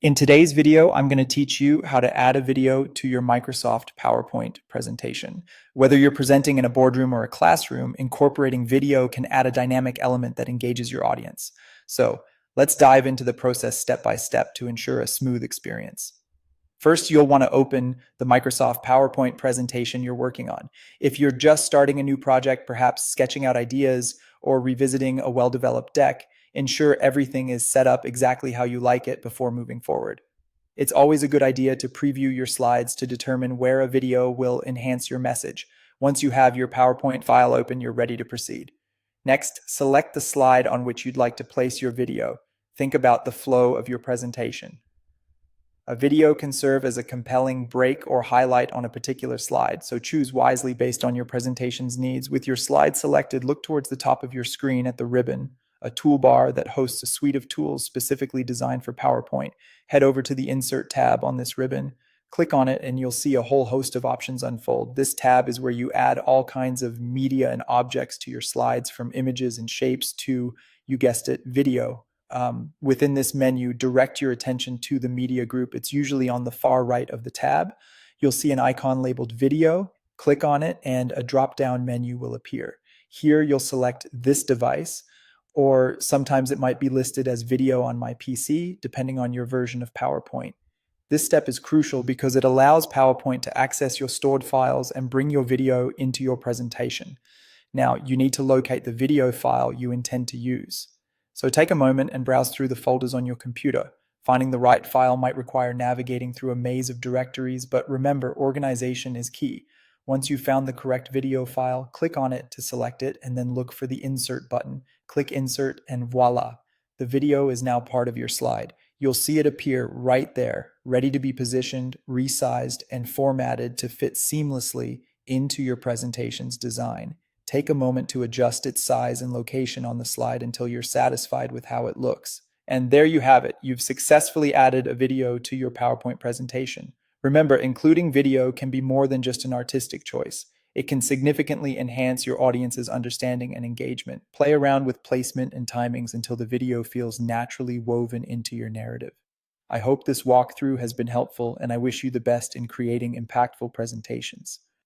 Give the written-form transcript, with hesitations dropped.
In today's video, I'm going to teach you how to add a video to your Microsoft PowerPoint presentation. Whether you're presenting in a boardroom or a classroom, incorporating video can add a dynamic element that engages your audience. So let's dive into the process step by step to ensure a smooth experience. First, you'll want to open the Microsoft PowerPoint presentation you're working on. If you're just starting a new project, perhaps sketching out ideas or revisiting a well-developed deck, ensure everything is set up exactly how you like it before moving forward. It's always a good idea to preview your slides to determine where a video will enhance your message. Once you have your PowerPoint file open, you're ready to proceed. Next, select the slide on which you'd like to place your video. Think about the flow of your presentation. A video can serve as a compelling break or highlight on a particular slide, so choose wisely based on your presentation's needs. With your slide selected, look towards the top of your screen at the ribbon, a toolbar that hosts a suite of tools specifically designed for PowerPoint. Head over to the Insert tab on this ribbon. Click on it and you'll see a whole host of options unfold. This tab is where you add all kinds of media and objects to your slides, from images and shapes to, you guessed it, video. Within this menu, direct your attention to the media group. It's usually on the far right of the tab. You'll see an icon labeled video. Click on it and a drop-down menu will appear. Here you'll select this device, or sometimes it might be listed as video on my PC, depending on your version of PowerPoint. This step is crucial because it allows PowerPoint to access your stored files and bring your video into your presentation. Now, you need to locate the video file you intend to use. So take a moment and browse through the folders on your computer. Finding the right file might require navigating through a maze of directories, but remember, organization is key. Once you've found the correct video file, click on it to select it and then look for the Insert button. Click Insert and voila! The video is now part of your slide. You'll see it appear right there, ready to be positioned, resized, and formatted to fit seamlessly into your presentation's design. Take a moment to adjust its size and location on the slide until you're satisfied with how it looks. And there you have it. You've successfully added a video to your PowerPoint presentation. Remember, including video can be more than just an artistic choice. It can significantly enhance your audience's understanding and engagement. Play around with placement and timings until the video feels naturally woven into your narrative. I hope this walkthrough has been helpful, and I wish you the best in creating impactful presentations.